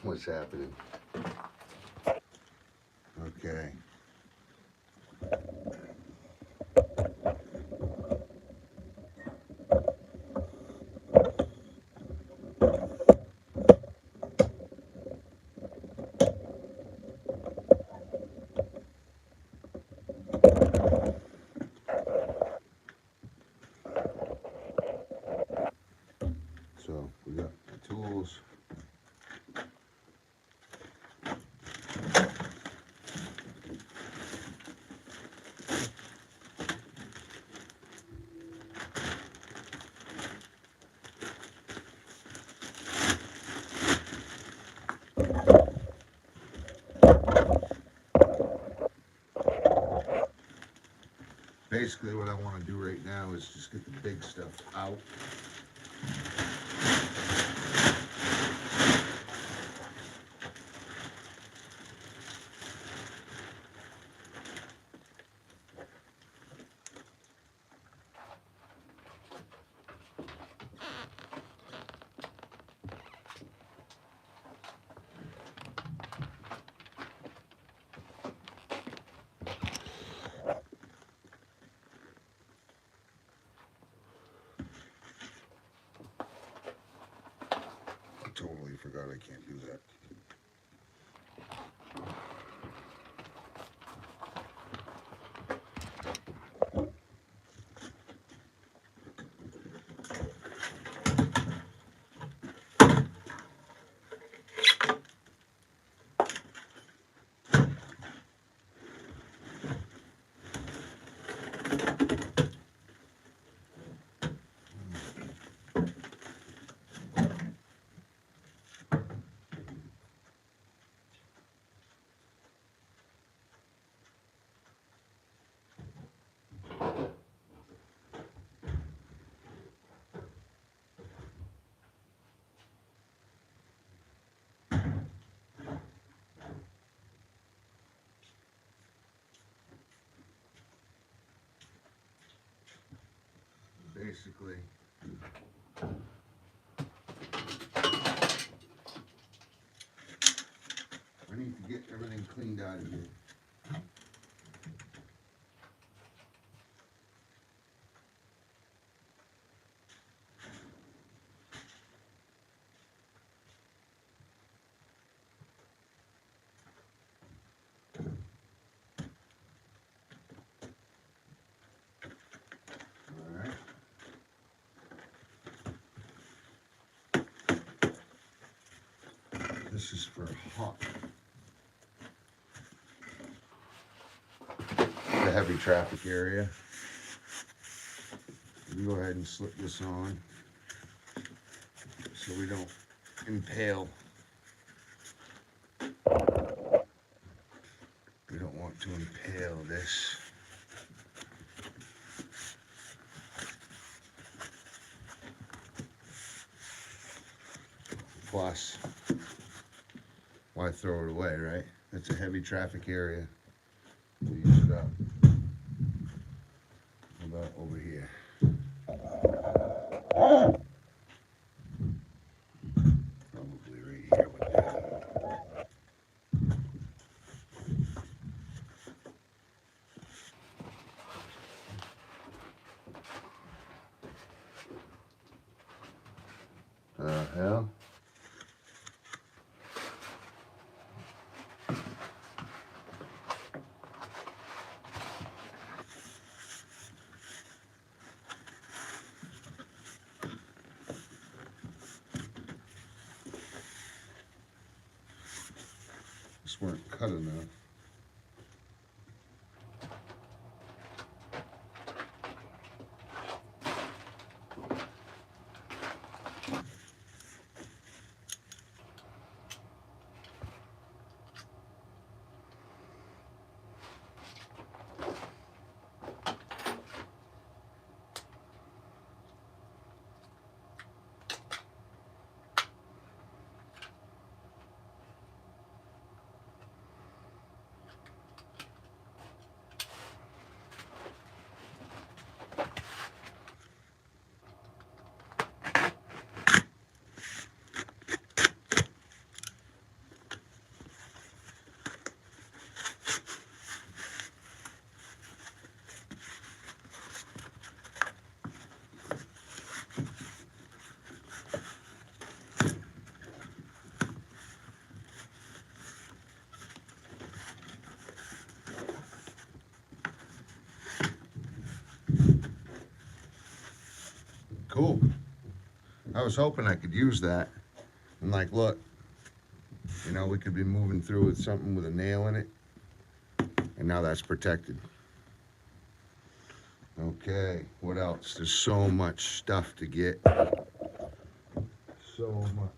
what's happening. Okay. So we got the tools. Basically what I want to do right now is just get the big stuff out. Totally forgot I can't do that. Basically, I need to get everything cleaned out of here. Alright. This is for hot. The heavy traffic area. You go ahead and slip this on so we don't impale. We don't want to impale this. Plus, why throw it away, right? It's a heavy traffic area. We'll use it up. How about over here? Probably right here with that. Hell? This weren't cut enough. Cool. I was hoping I could use that. And like, look, you know, we could be moving through with something with a nail in it. And now that's protected. Okay, what else? There's so much stuff to get. So much.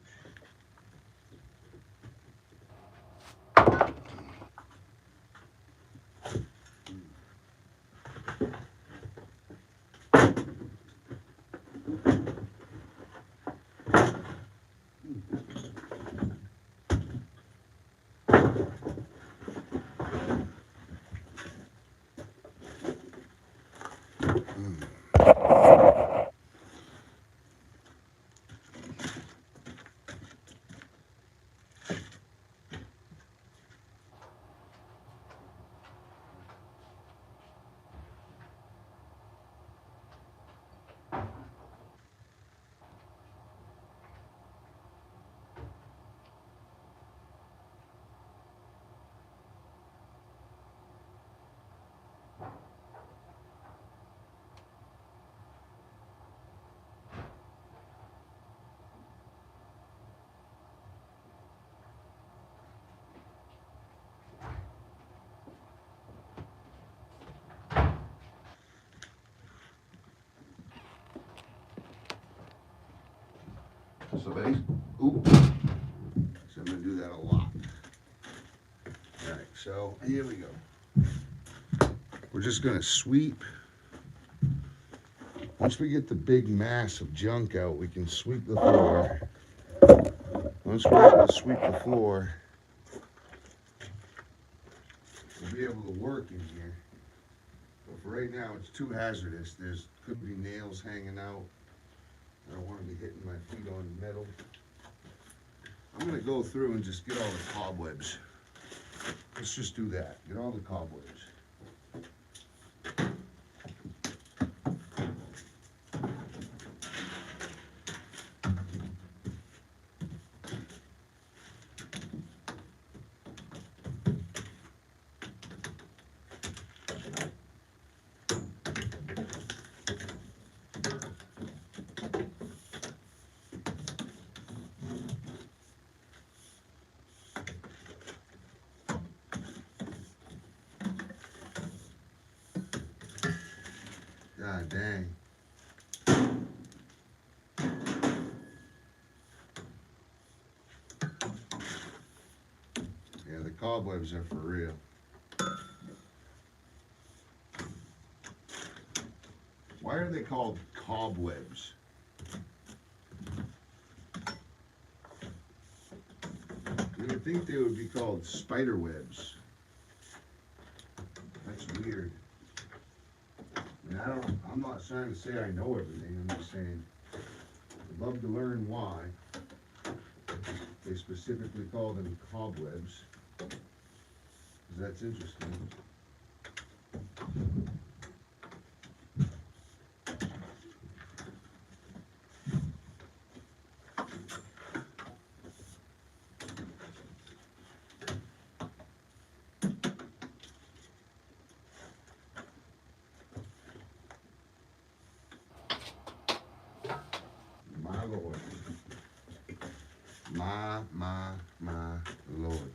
So oops. So I'm gonna do that a lot. All right, so here we go. We're just gonna sweep. Once we get the big mass of junk out, we can sweep the floor. Once we're able to sweep the floor, we'll be able to work in here. But for right now, it's too hazardous. There's could be nails hanging out. I don't want to be hitting my feet on metal. I'm gonna go through and just get all the cobwebs. Let's just do that. Get all the cobwebs. God dang. Yeah, the cobwebs are for real. Why are they called cobwebs? You would think they would be called spider webs. That's weird. And I'm not trying to say I know everything. I'm just saying I'd love to learn why they specifically call them cobwebs. Because that's interesting. My Lord. My Lord.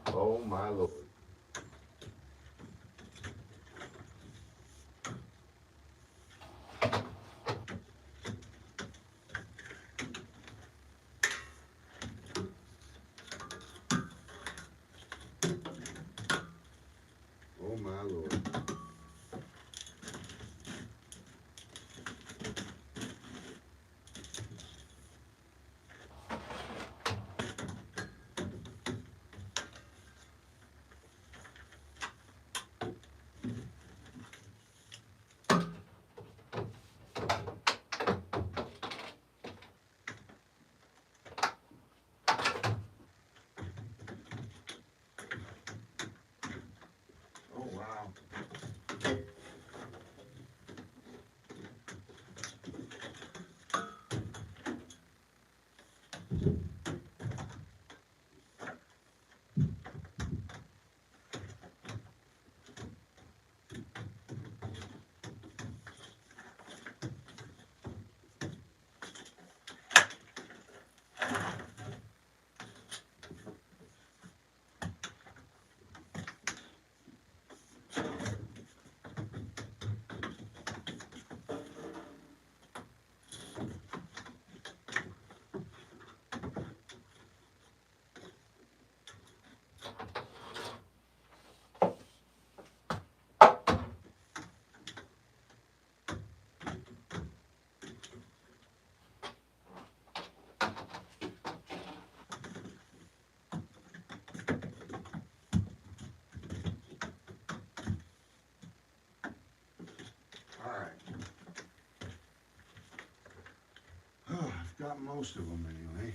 Oh my Lord. Oh my Lord. got most of them anyway.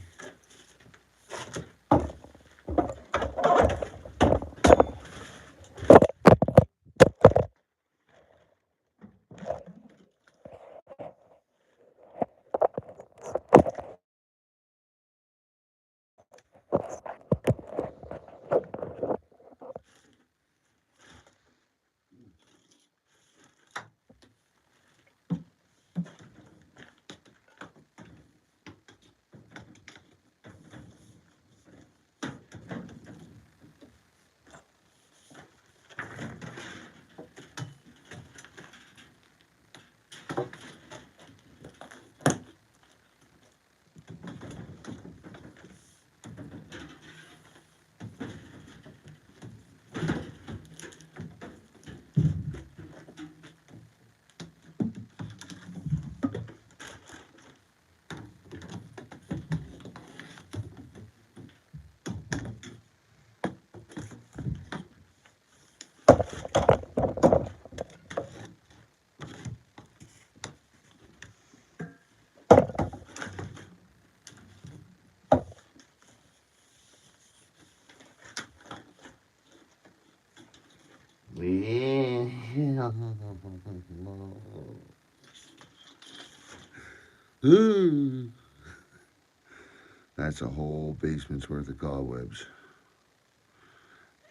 That's a whole basement's worth of cobwebs.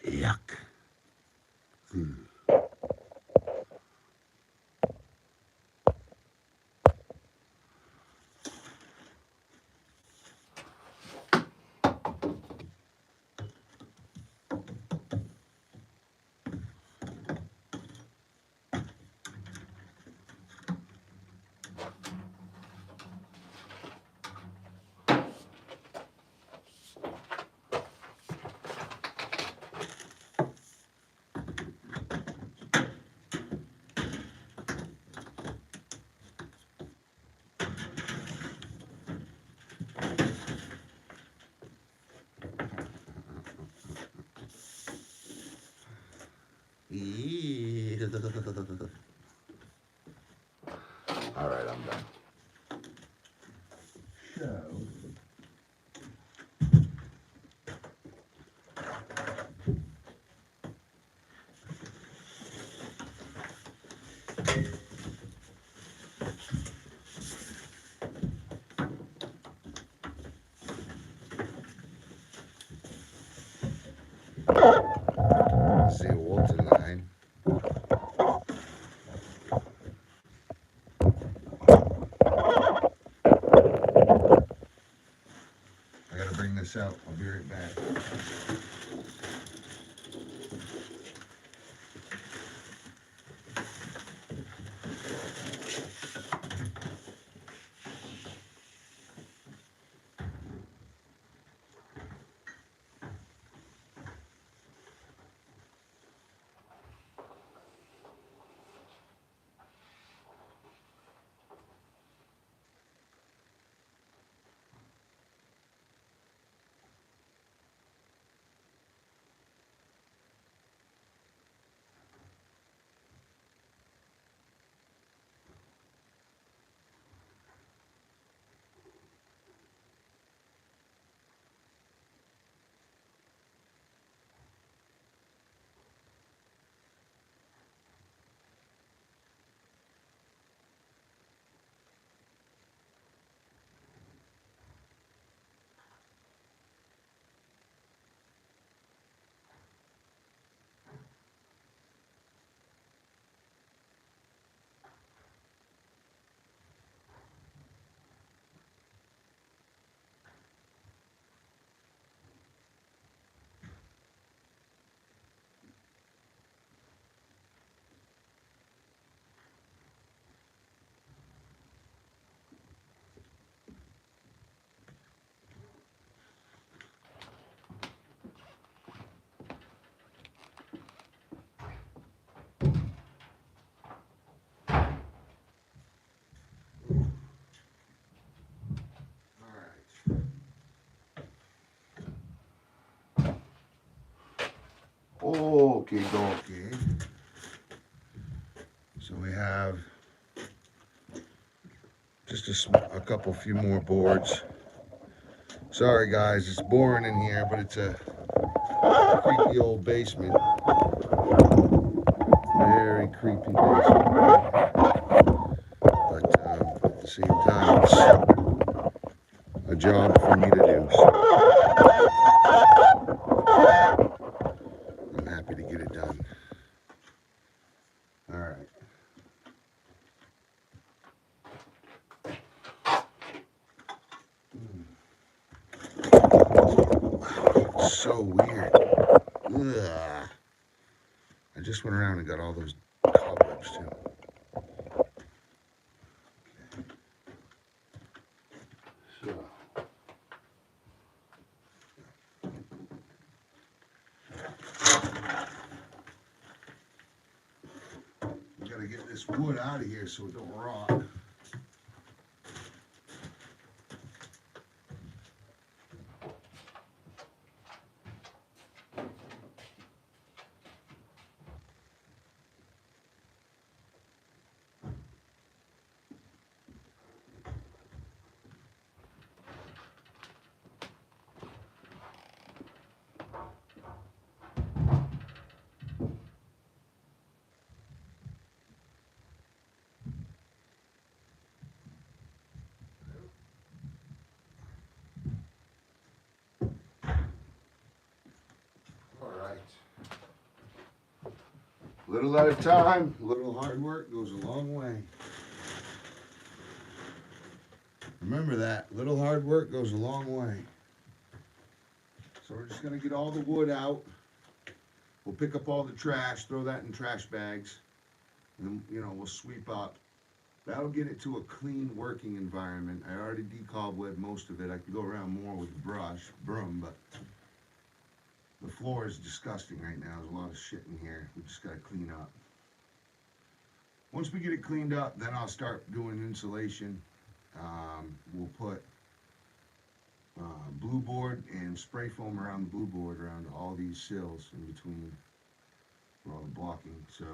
Yuck. All right, I'm done. So, this is the Walton line. I gotta bring this out. I'll be right back. Okay, dokie. So we have just Just a few more boards. Sorry guys, it's boring in here, but it's a creepy old basement. Very creepy basement. But at the same time, it's a job for me to do. So I'm happy to get it done. All right. So weird. Ugh. I just went around and got all those cobwebs too. Okay. So we gotta get this wood out of here so it don't rot. Little at a time, little hard work goes a long way. Remember that, little hard work goes a long way. So we're just gonna get all the wood out. We'll pick up all the trash, throw that in trash bags, and then, we'll sweep up. That'll get it to a clean working environment. I already decobwebbed most of it. I can go around more with the broom, but the floor is disgusting right now. There's a lot of shit in here. We just gotta clean up. Once we get it cleaned up, then I'll start doing insulation. We'll put blue board and spray foam around the blue board around all these sills in between for all the blocking. So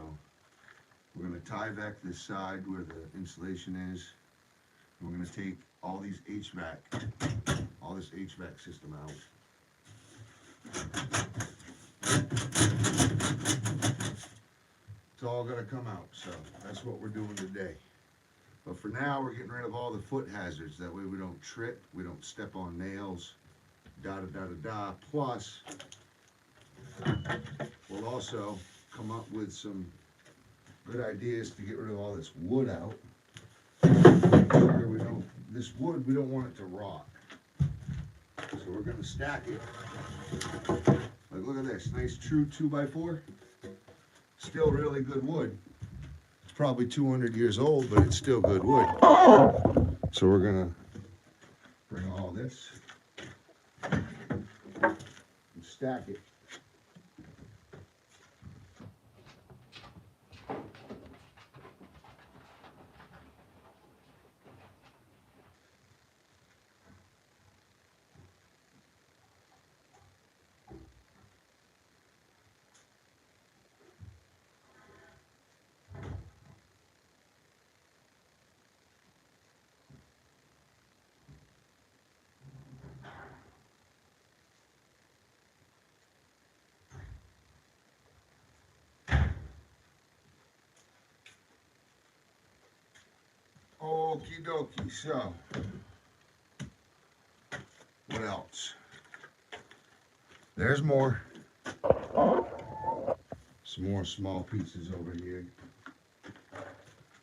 we're going to tie-vac this side where the insulation is. We're going to take all this HVAC system out. It's all going to come out, so that's what we're doing today. But for now, we're getting rid of all the foot hazards. That way we don't trip, we don't step on nails, da-da-da-da-da. Plus, we'll also come up with some good ideas to get rid of all this wood out. This wood, we don't want it to rot. So we're going to stack it. Like, look at this, nice true 2x4. Still really good wood. It's probably 200 years old, but it's still good wood. So we're going to bring all this and stack it. Okie dokie, so what else? There's more. Some more small pieces over here.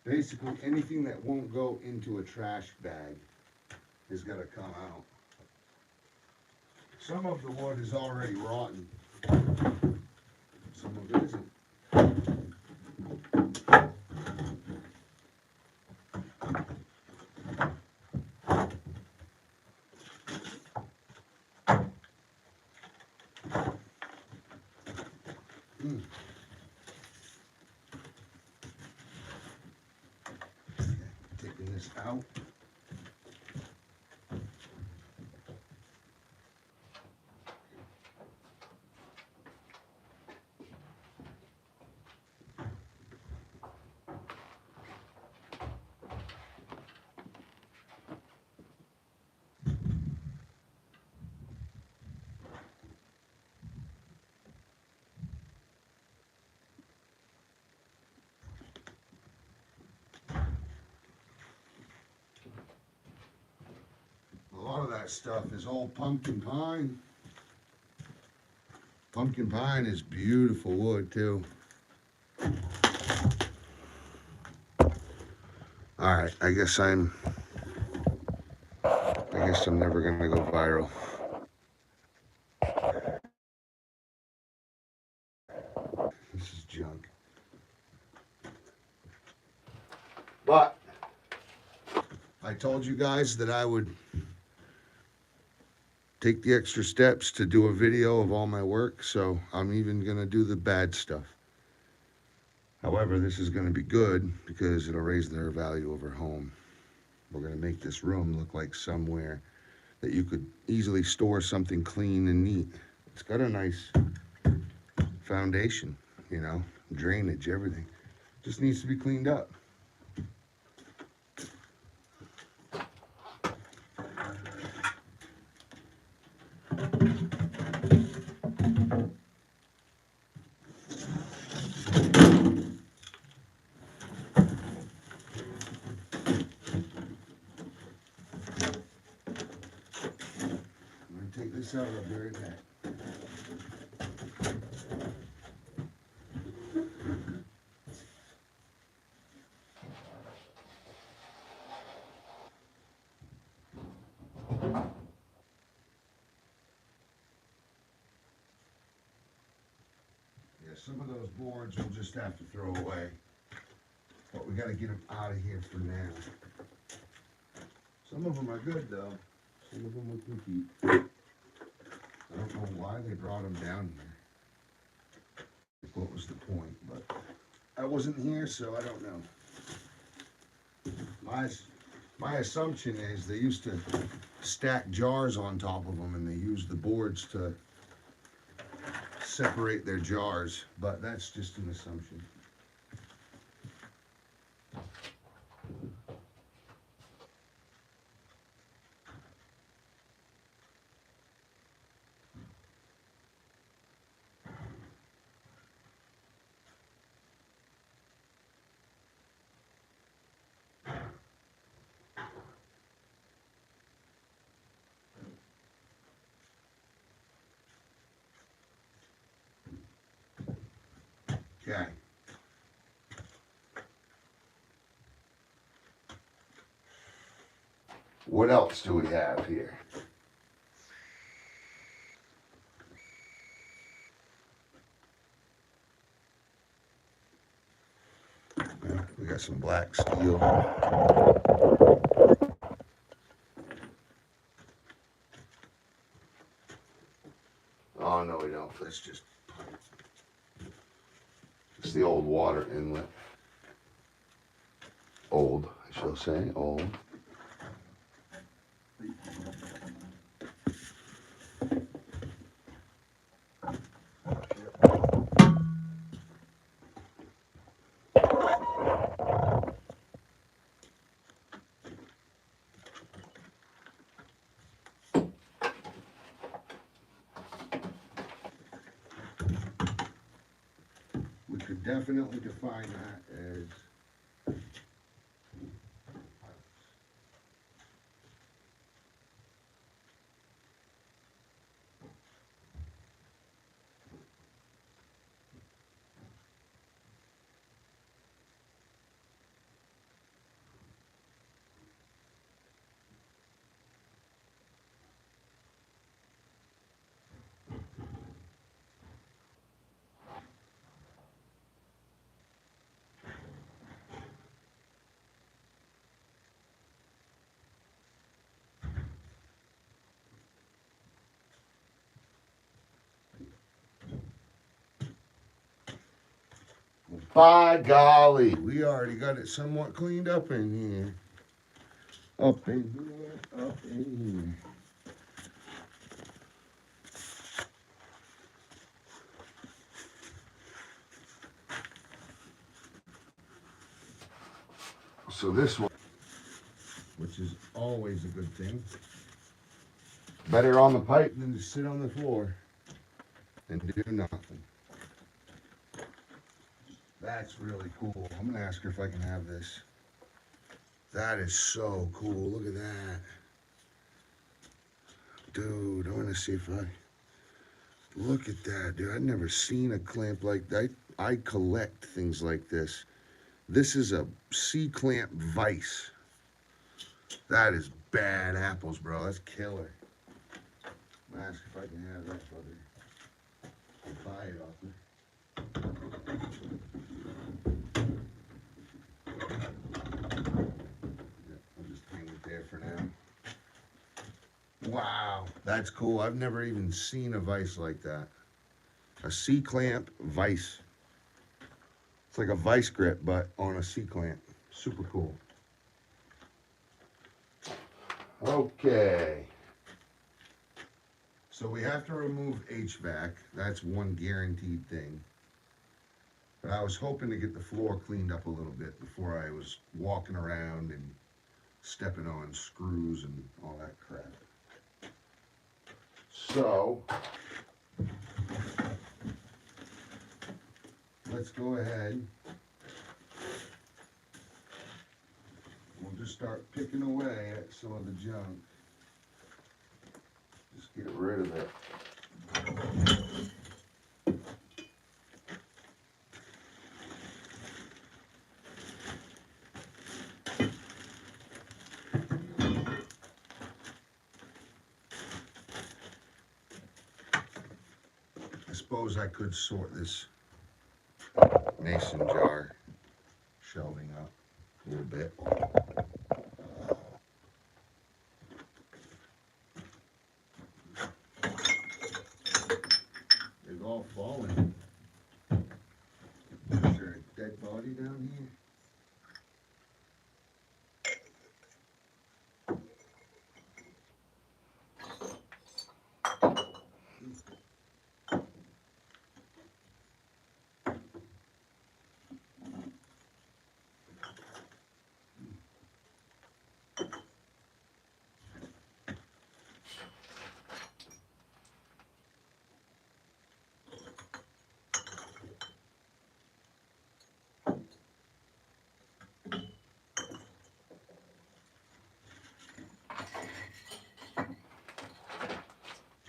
Basically anything that won't go into a trash bag is gonna come out. Some of the wood is already rotten. Some of it isn't. Taking this out. that stuff is all pumpkin pine. Pumpkin pine is beautiful wood too. All right, I guess I'm never gonna go viral. This is junk. But I told you guys that I would take the extra steps to do a video of all my work, so I'm even gonna do the bad stuff. However, this is gonna be good because it'll raise their value of her home. We're gonna make this room look like somewhere that you could easily store something clean and neat. It's got a nice foundation, you know, drainage, everything. Just needs to be cleaned up. I'm gonna take this out, I'll be right back. Yeah, some of those boards we'll just have to throw away. But we gotta get them out of here for now. Some of them are good though. Some of them we can keep. I don't know why they brought them down here. Like, what was the point? But I wasn't here, so I don't know. My assumption is they used to stack jars on top of them and they used the boards to separate their jars, but that's just an assumption. Okay. What else do we have here? Well, we got some black steel. Oh, no, we don't. Let's just pipe. It's the old water inlet. Old, I shall say, old. We could definitely define that as by golly, we already got it somewhat cleaned up in here. Up in here, up in here. So this one, which is always a good thing. Better on the pipe than to sit on the floor and do nothing. That's really cool. I'm gonna ask her if I can have this. That is so cool. Look at that. Dude, I want to see if I... Look at that, dude. I've never seen a clamp like that. I collect things like this. This is a C-clamp vise. That is bad apples, bro. That's killer. Ask if I can have that, brother. I'll buy it off me. Yeah, I'll just hang it there for now. Wow, that's cool. I've never even seen a vise like that. A C-clamp vise. It's like a vice grip, but on a C-clamp. Super cool. Okay. So we have to remove HVAC. That's one guaranteed thing. But I was hoping to get the floor cleaned up a little bit before I was walking around and stepping on screws and all that crap. So, let's go ahead. We'll just start picking away at some of the junk. Just get rid of it. I suppose I could sort this mason jar shelving up a little bit. They've all fallen. Is there a dead body down here?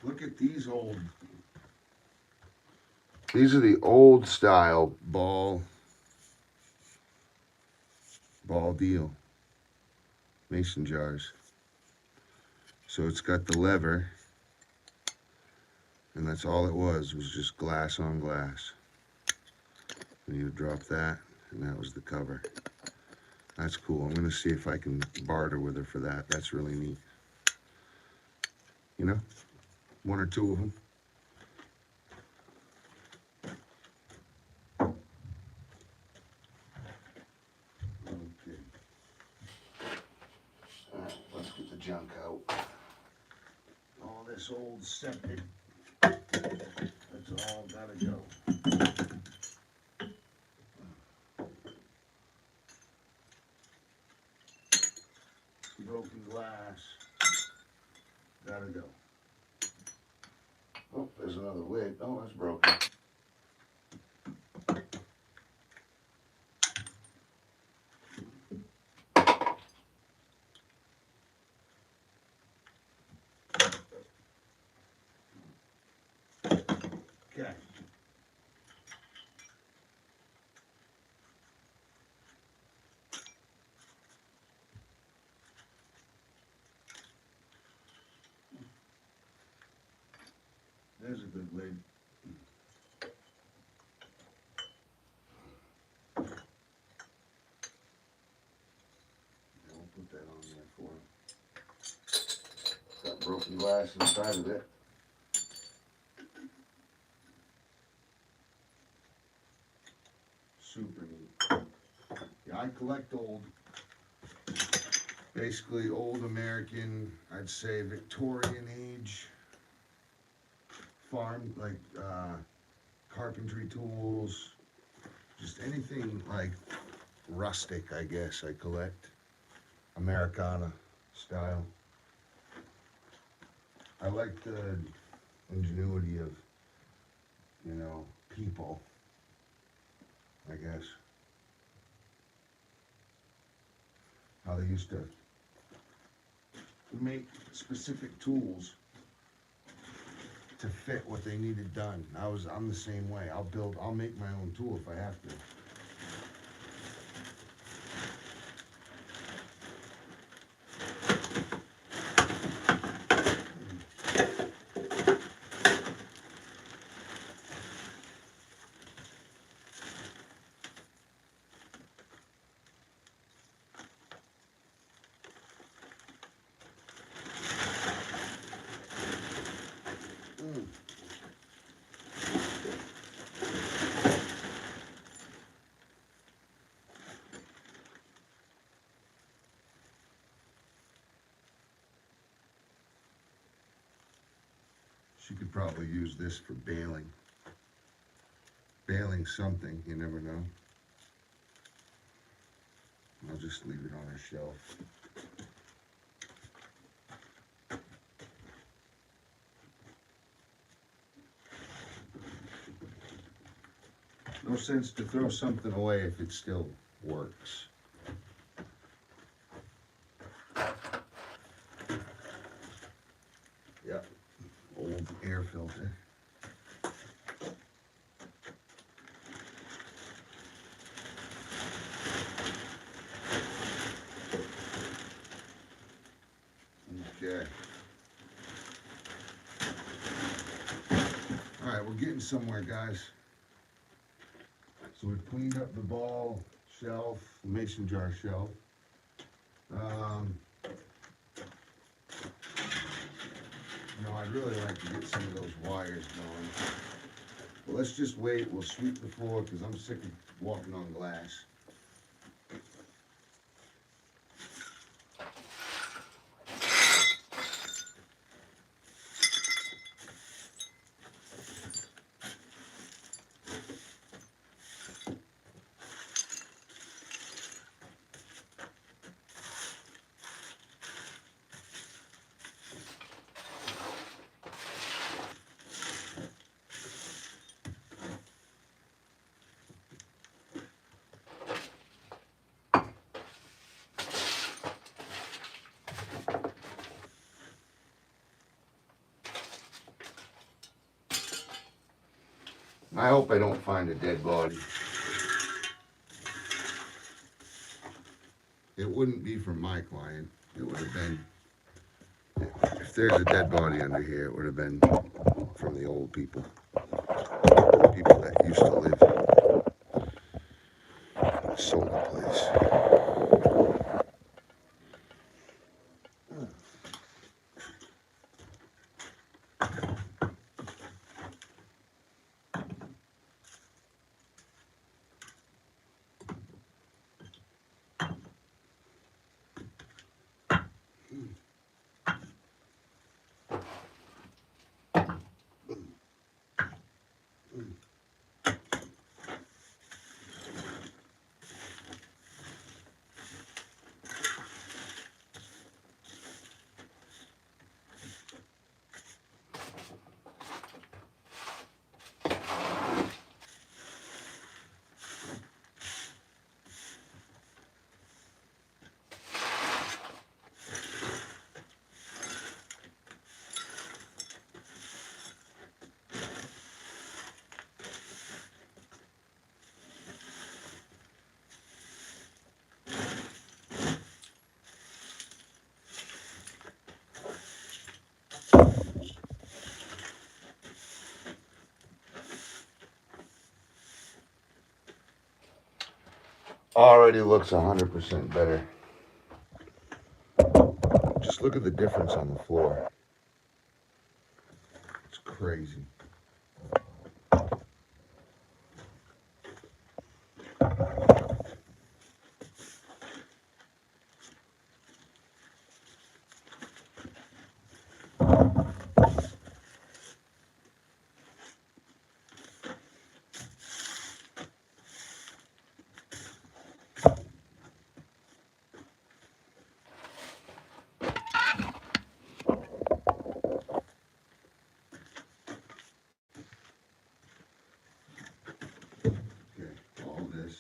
Look at these old, these are the old style ball deal mason jars. So it's got the lever, and that's all it was just glass on glass. And you drop that, and that was the cover. That's cool. I'm gonna see if I can barter with her for that. That's really neat. You know, one or two of them. Okay. All right, let's get the junk out. All this old septic, that's all gotta go. Broken glass, gotta go. Oh, there's another lid. Oh, that's broken. Okay. There's a good lid. I'll put that on there for him. Got broken glass inside of it. Super neat. Yeah, I collect basically old American, I'd say Victorian age farm, like carpentry tools, just anything like rustic, I guess, I collect. Americana style. I like the ingenuity of, you know, people, I guess. How they used to make specific tools to fit what they needed done. I'm the same way. I'll make my own tool if I have to. She could probably use this for baling. Baling something, you never know. I'll just leave it on her shelf. No sense to throw something away if it still works. Yep, old air filter. Okay. All right, we're getting somewhere, guys. So we've cleaned up the ball shelf, mason jar shelf. I'd really like to get some of those wires going. But let's just wait. We'll sweep the floor because I'm sick of walking on glass. I hope I don't find a dead body. It wouldn't be from my client. It would have been, if there's a dead body under here, it would have been from the old people. People that used to live. Sold the place. Already looks 100% better. Just look at the difference on the floor. It's crazy. All this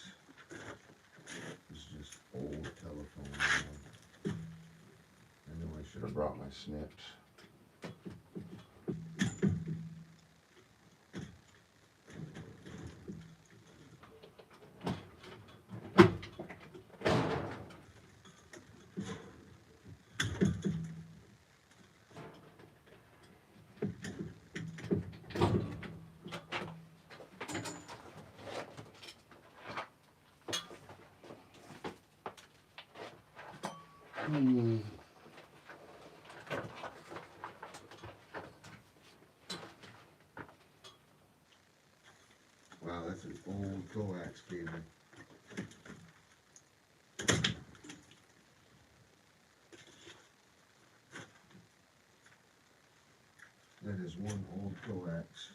is just old telephone. I knew I should have brought my snips. old coax cable. That is one old coax.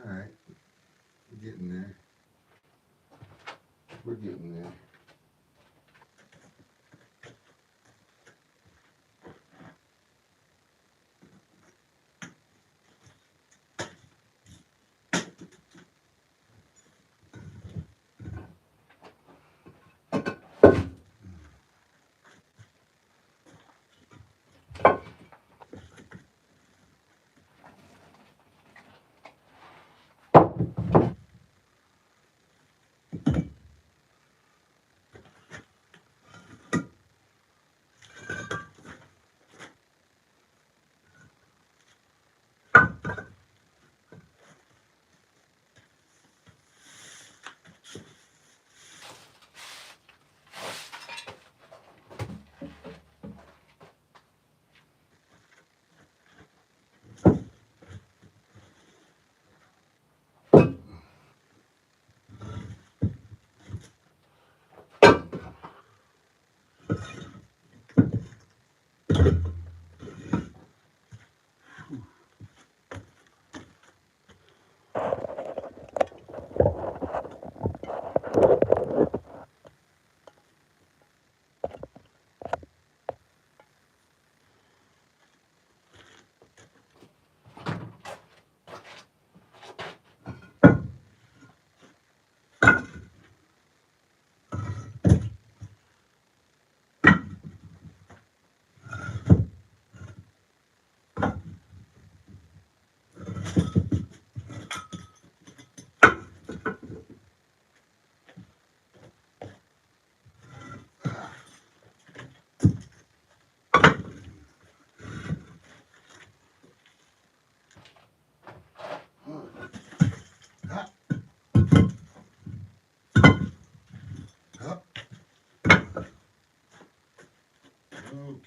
Alright, we're getting there. We're getting there.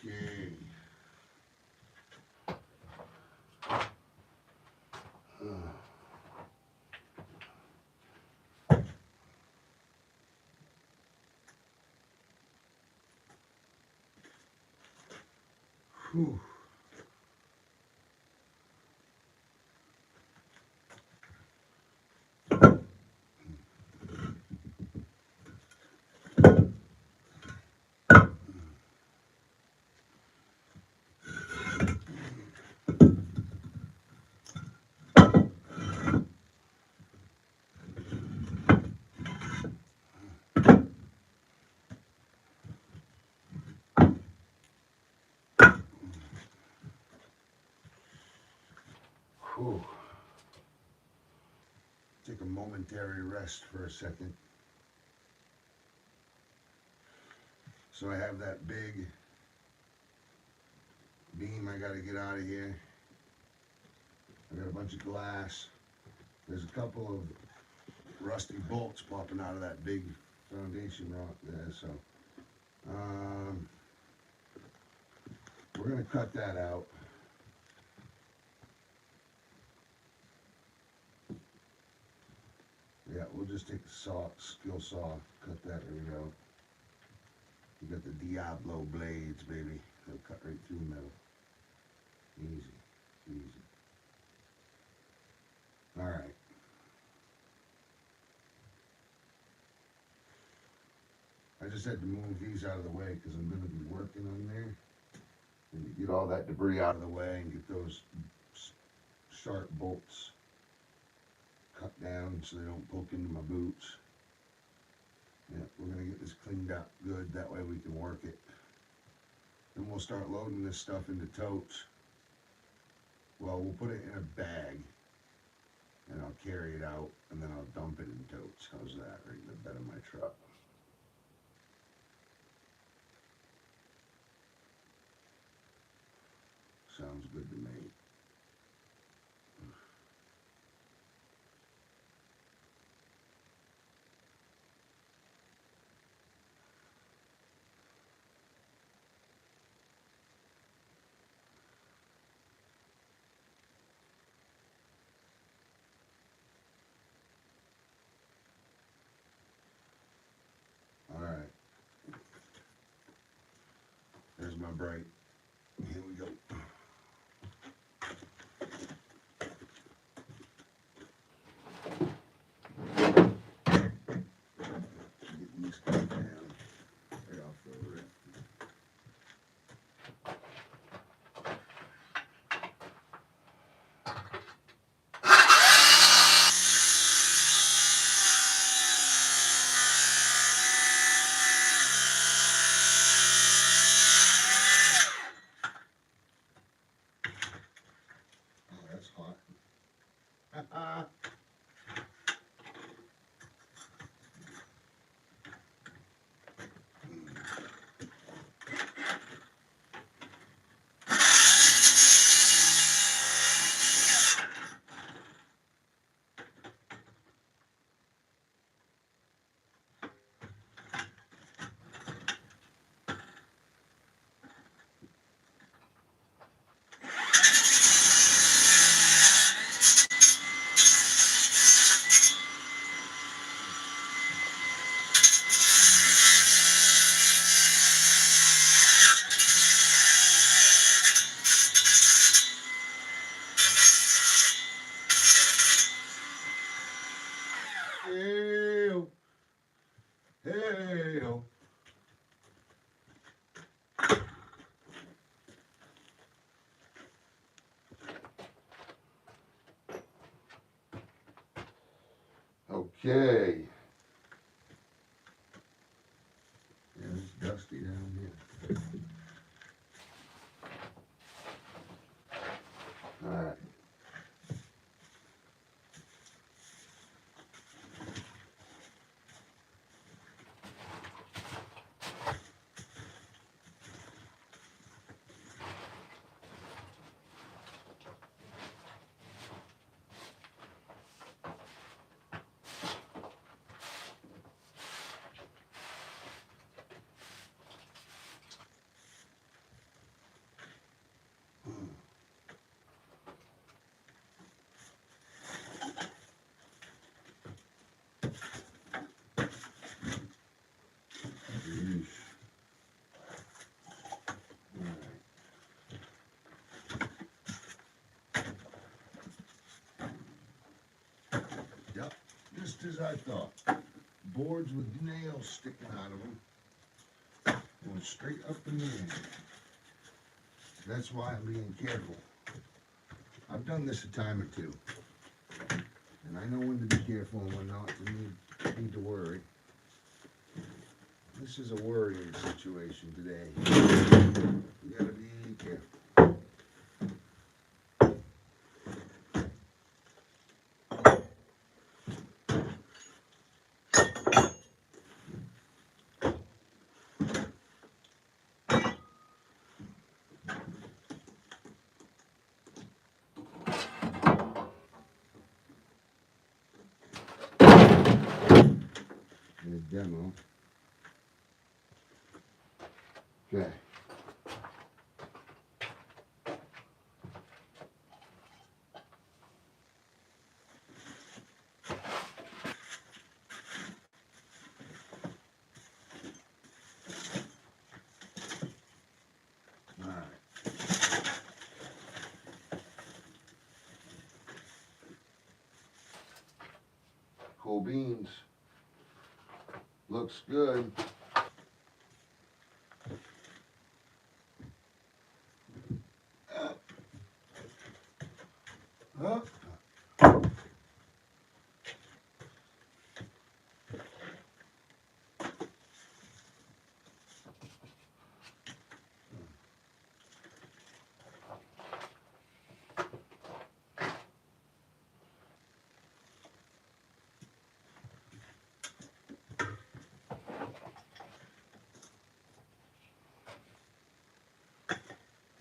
Okay. Whew. Whew. Take a momentary rest for a second. So I have that big beam I gotta get out of here. I got a bunch of glass. There's a couple of rusty bolts popping out of that big foundation rock there, so we're gonna cut that out. Yeah, we'll just take a skill saw, cut that right out. You got the Diablo blades, baby. They'll cut right through metal. Easy, easy. All right. I just had to move these out of the way because I'm going to be working on there. And to get all that debris out of the way and get those sharp bolts cut down so they don't poke into my boots. Yeah, we're going to get this cleaned up good. That way we can work it. Then we'll start loading this stuff into totes. Well, we'll put it in a bag and I'll carry it out and then I'll dump it in totes. How's that? Right in the bed of my truck. Sounds good to me. All right. There's my bright. Here we go. Getting this cut down right off the rip. Oh, that's hot. Hey-o. Hey-o. Okay. Yeah, it's dusty down here. All right. as I thought. Boards with nails sticking out of them. Going straight up in the air. That's why I'm being careful. I've done this a time or two. And I know when to be careful and when not to need to worry. This is a worrying situation today. You gotta be careful. In a demo. Okay. Cool beans. Looks good. Up. Up.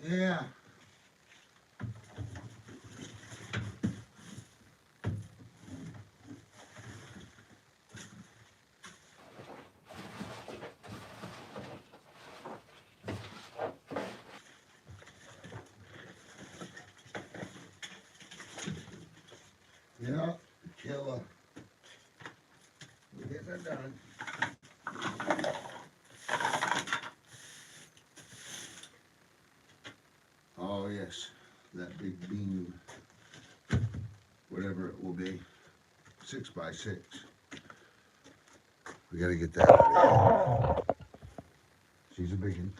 Yeah. Yeah. Killer. We're getting it done. Oh yes. That big beam. Whatever it will be. 6 by 6. We gotta get that out of here. She's a big one.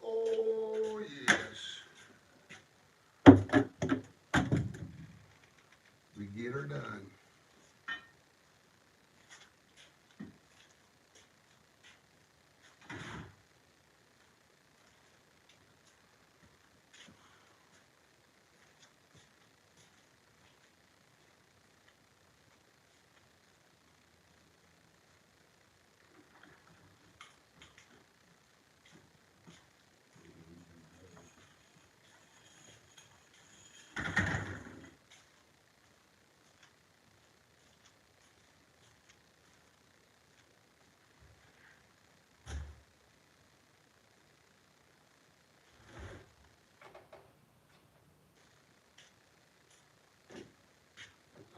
Oh yes. We get her done.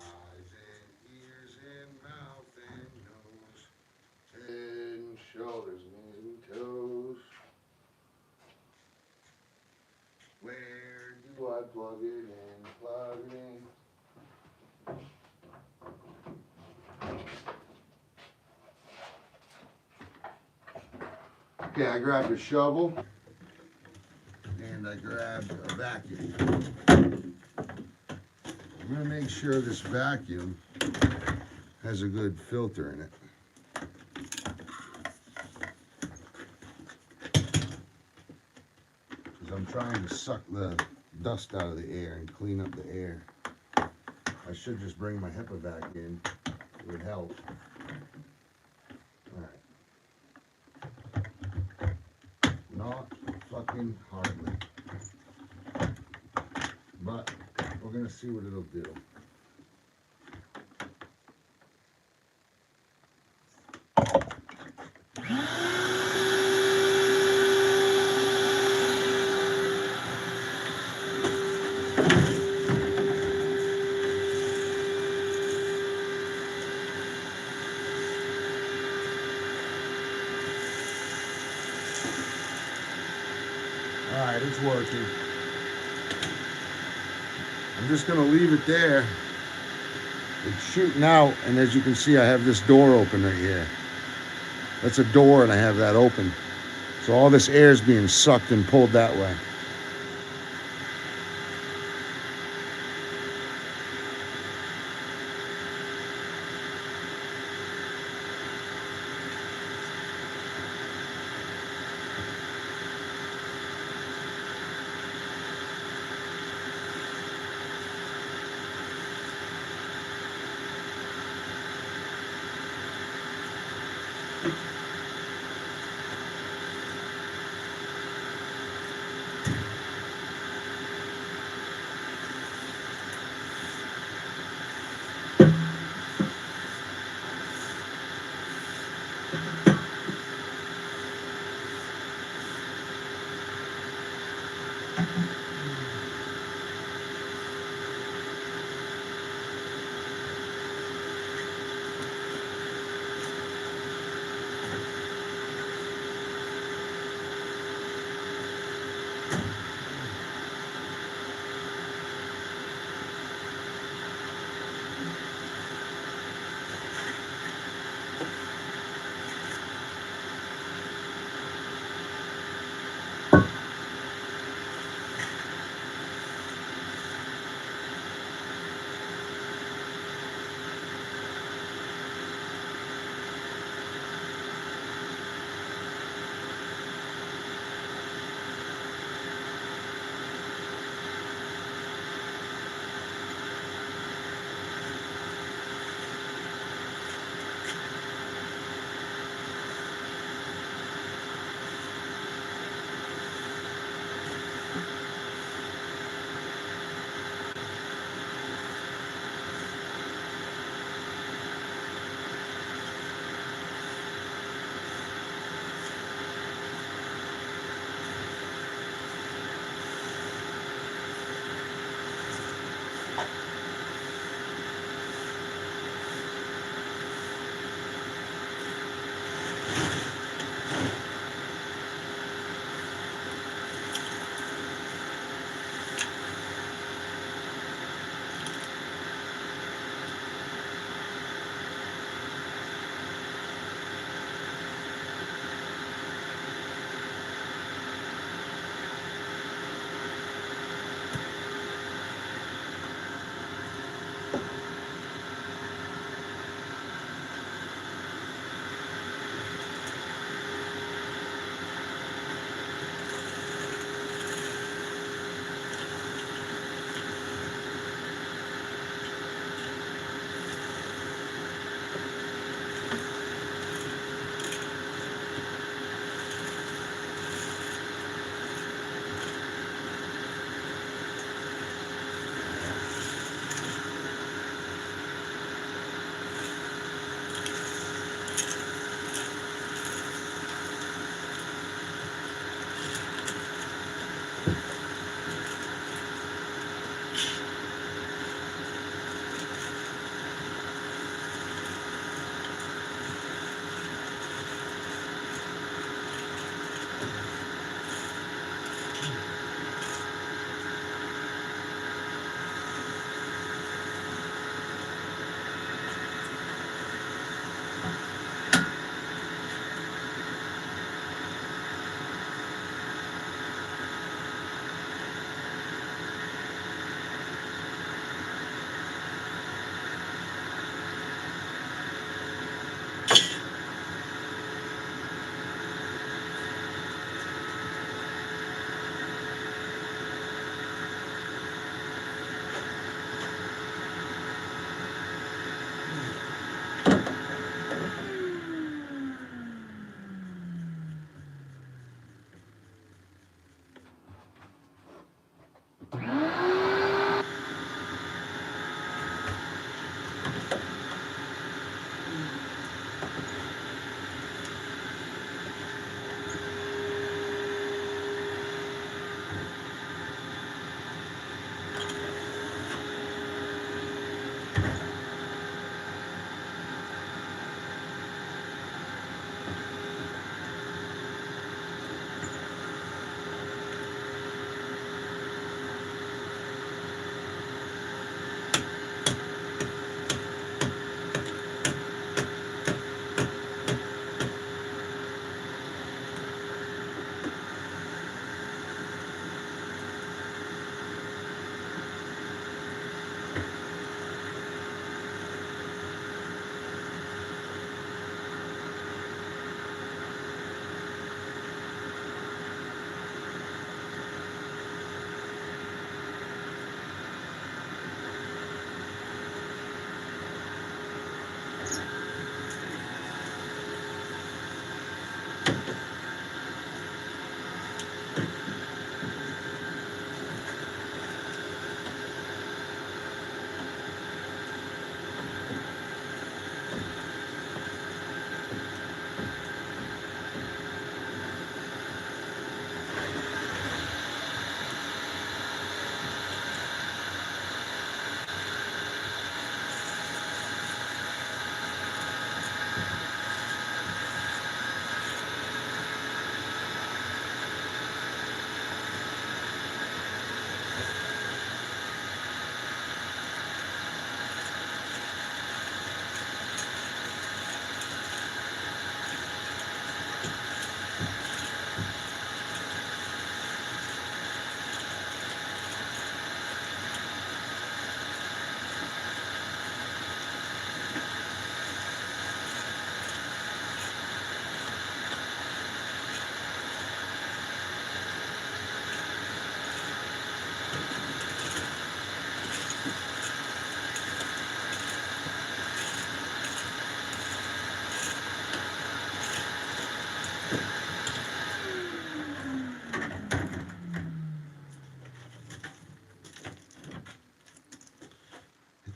Eyes and ears and mouth and nose, head and shoulders, knees and toes. Where do I plug it in? Plug it in. Okay, I grabbed a shovel. grabbed a vacuum. I'm gonna make sure this vacuum has a good filter in it. Because I'm trying to suck the dust out of the air and clean up the air. I should just bring my HEPA vac in. It would help. Alright. Not fucking hardly. But we're gonna see what it'll do. Alright, it's working. I'm just gonna leave it there. It's shooting out, and as you can see, I have this door open right here. That's a door, and I have that open. So all this air is being sucked and pulled that way.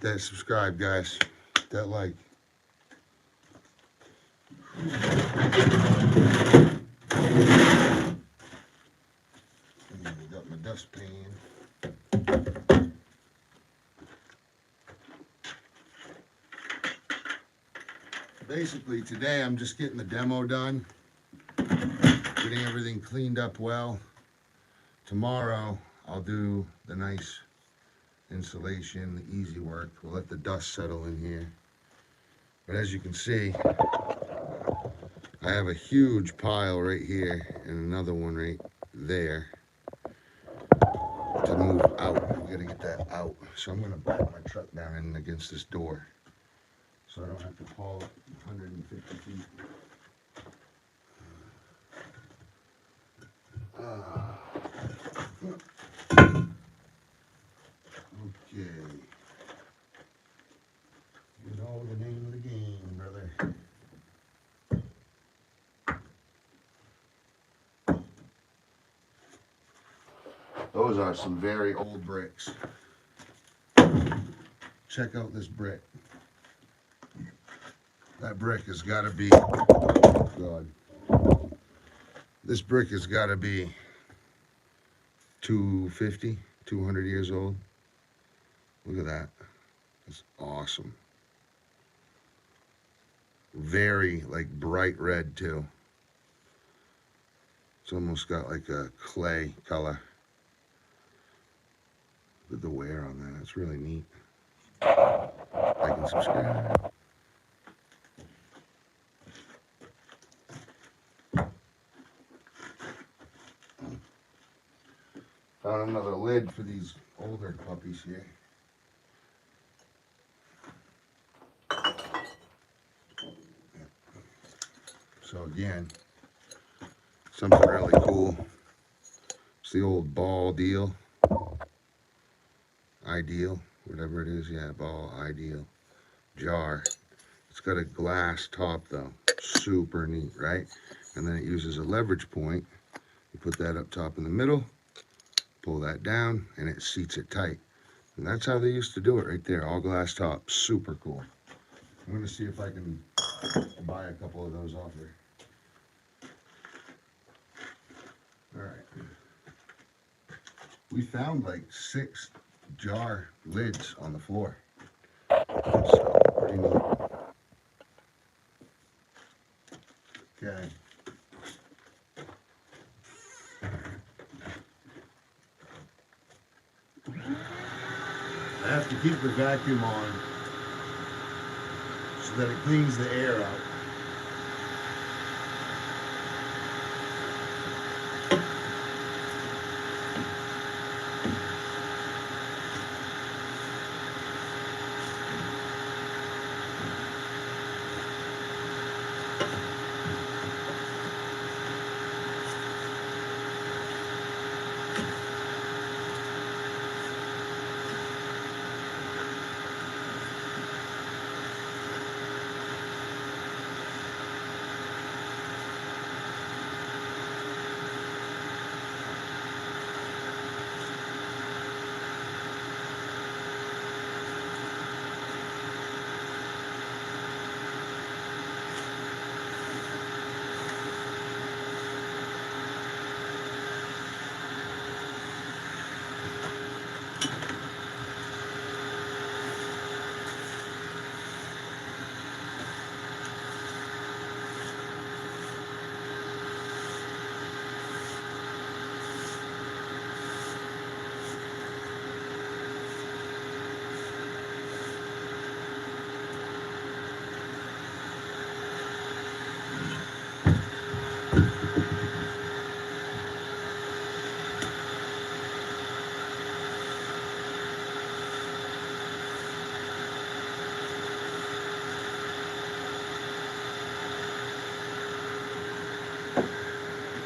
that subscribe, guys. Hit that like. And I got my dustpan. Basically, today I'm just getting the demo done, getting everything cleaned up well. Tomorrow I'll do the nice insulation, the easy work. We'll let the dust settle in here. But as you can see, I have a huge pile right here and another one right there to move out. We gotta get that out. So I'm gonna back my truck down in against this door so I don't have to haul it 150 feet. Okay. You know the name of the game, brother. Those are some very old bricks. Check out this brick. That brick has got to be, oh God. This brick has got to be 250, 200 years old. Look at that. It's awesome. Very like bright red too. It's almost got like a clay color. Look at the wear on that. It's really neat. Like and subscribe. Found another lid for these older puppies here. So again, something really cool. It's the old ball deal. Ideal, whatever it is. Yeah, ball, ideal. Jar. It's got a glass top though. Super neat, right? And then it uses a leverage point. You put that up top in the middle, pull that down, and it seats it tight. And that's how they used to do it right there. All glass top. Super cool. I'm going to see if I can buy a couple of those off here. Alright. We found like 6 jar lids on the floor. So, pretty neat. Okay. I have to keep the vacuum on so that it cleans the air out.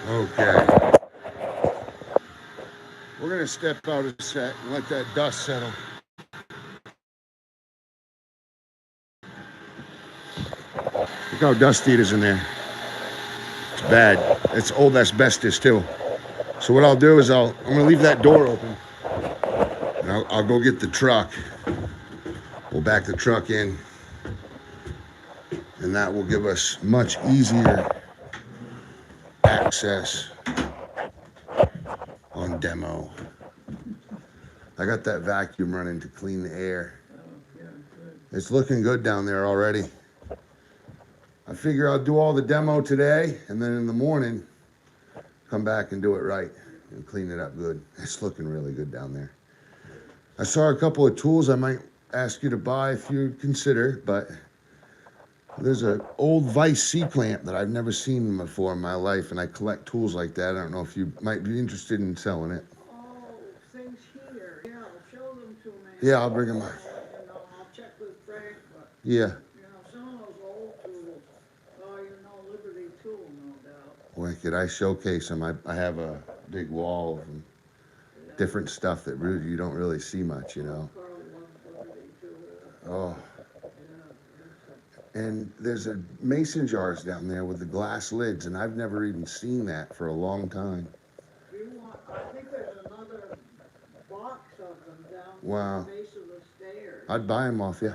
Okay. We're going to step out a sec and let that dust settle. Look how dusty it is in there. It's bad. It's old asbestos too. So what I'll do is I'm going to leave that door open. And I'll go get the truck. We'll back the truck in, and that will give us much easier access on demo. I got that vacuum running to clean the air. It's looking good down there already. I figure I'll do all the demo today, and then in the morning, come back and do it right and clean it up good. It's looking really good down there. I saw a couple of tools I might ask you to buy if you consider, but there's an old Vice C-clamp that I've never seen before in my life, and I collect tools like that. I don't know if you might be interested in selling it. Oh, things here, yeah, show them to me. Yeah, I'll bring them up. I'll check with Frank, but, Yeah. some of those old tools, Liberty tool, no doubt. Wicked. I showcase them. I have a big wall of them. Different stuff that really you don't really see much, Carl loves Liberty tool. Oh. And there's a mason jars down there with the glass lids, and I've never even seen that for a long time. I think there's another box of them down Wow. the base of the stairs. I'd buy them off you. I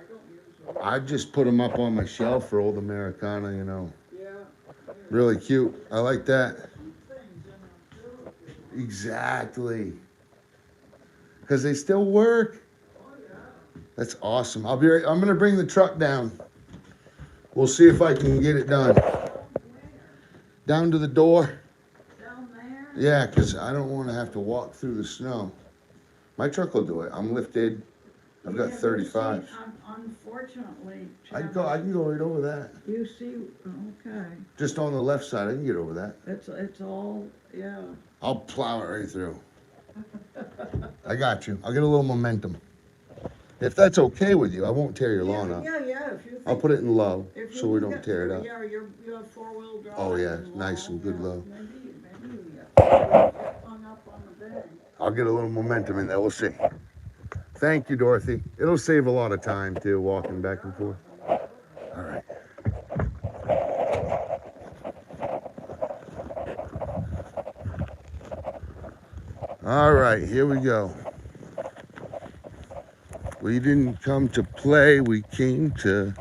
don't use them. I'd just put them up on my shelf for old Americana, Yeah. Really cute. I like that. Keep things in them too. Exactly. Because they still work. Oh, yeah. That's awesome. I'm going to bring the truck down. We'll see if I can get it done. Where? Down to the door. Down there? Yeah, because I don't want to have to walk through the snow. My truck will do it. I'm lifted. I've got 35. Unfortunately, I can go right over that. you see, okay, Just on the left side, I can get over that. it's all, yeah. I'll plow it right through. I got you. I'll get a little momentum. If that's okay with you, I won't tear your lawn up. Yeah, if you think. I'll put it in low if so you we can don't get tear it through, up. Yeah, you have four-wheel drive. Oh, yeah, nice and good low. Maybe you get hung up on the bed. I'll get a little momentum in there. We'll see. Thank you, Dorothy. It'll save a lot of time, too, walking back and forth. All right. All right, here we go. We didn't come to play. We came to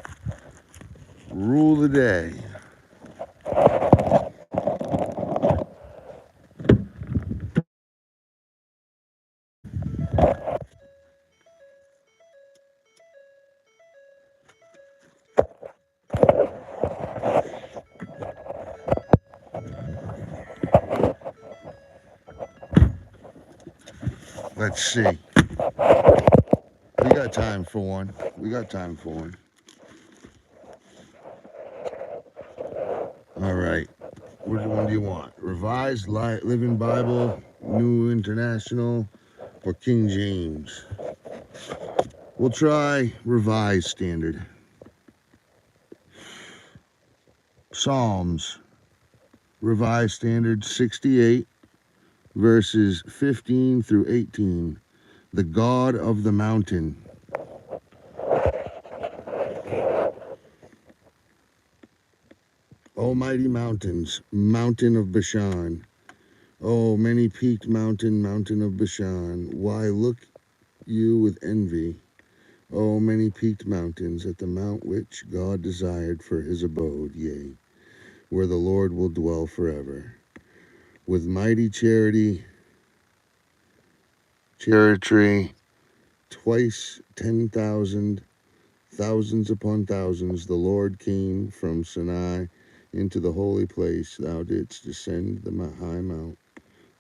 rule the day. Let's see. We got time for one. All right. Which one do you want? Revised Living Bible, New International, or King James? We'll try Revised Standard. Psalms, Revised Standard 68, verses 15 through 18. The God of the mountain. O mighty mountains, mountain of Bashan. O many-peaked mountain, mountain of Bashan. Why look you with envy, O many-peaked mountains, at the mount which God desired for his abode, yea, where the Lord will dwell forever. With mighty charity, twice 10,000, thousands upon thousands, the Lord came from Sinai into the holy place. Thou didst descend the high mount,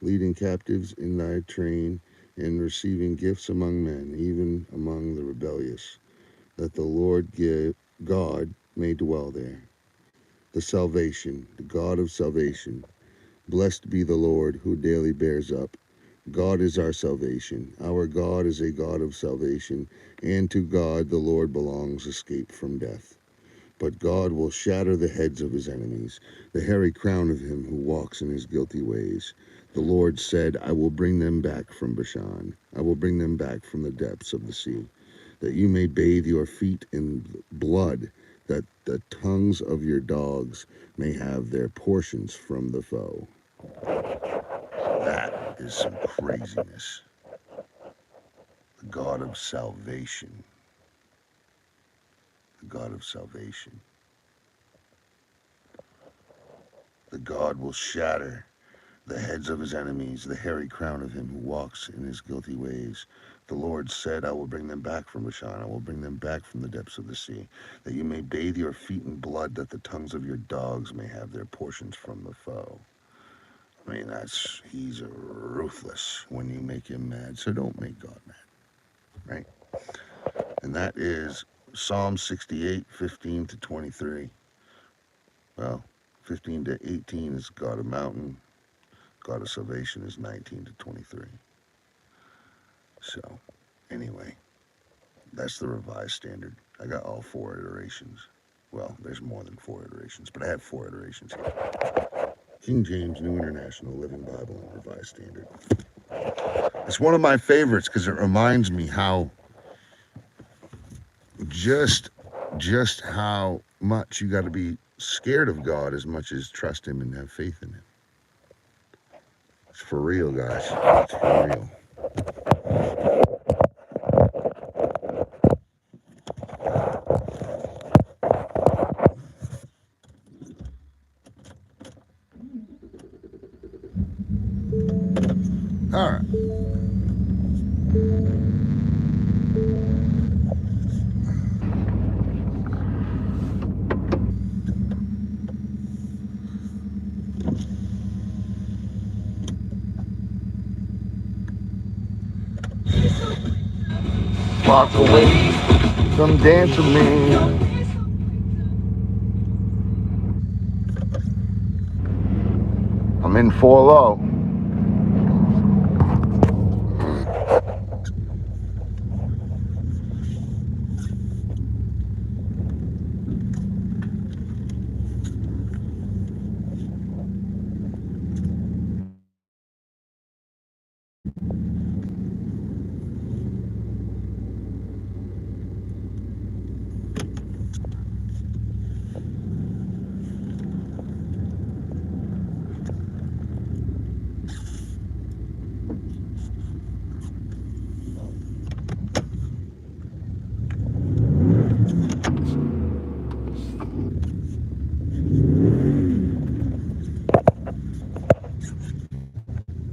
leading captives in thy train, and receiving gifts among men, even among the rebellious, that the Lord God may dwell there. The God of salvation. Blessed be the Lord, who daily bears up. God is our salvation. Our God is a God of salvation, and to God the Lord belongs escape from death. But God will shatter the heads of his enemies, the hairy crown of him who walks in his guilty ways. The Lord said, I will bring them back from Bashan. I will bring them back from the depths of the sea, that you may bathe your feet in blood, that the tongues of your dogs may have their portions from the foe. That is some craziness. the God of salvation. The God of salvation. The God will shatter the heads of his enemies, the hairy crown of him who walks in his guilty ways. The Lord said, I will bring them back from Bashan. I will bring them back from the depths of the sea, that you may bathe your feet in blood, that the tongues of your dogs may have their portions from the foe. I mean, he's ruthless when you make him mad, so don't make God mad, right? And that is Psalm 68, 15 to 23. Well, 15 to 18 is God of mountain. God of salvation is 19 to 23. So, anyway, that's the revised standard. I got all 4 iterations. Well, there's more than 4 iterations, but I have 4 iterations here. King James, New International, Living Bible, and Revised Standard. It's one of my favorites because it reminds me how just how much you got to be scared of God as much as trust him and have faith in him. It's for real, guys. It's for real. All right. Walk away, come dance with me. I'm in 4 low.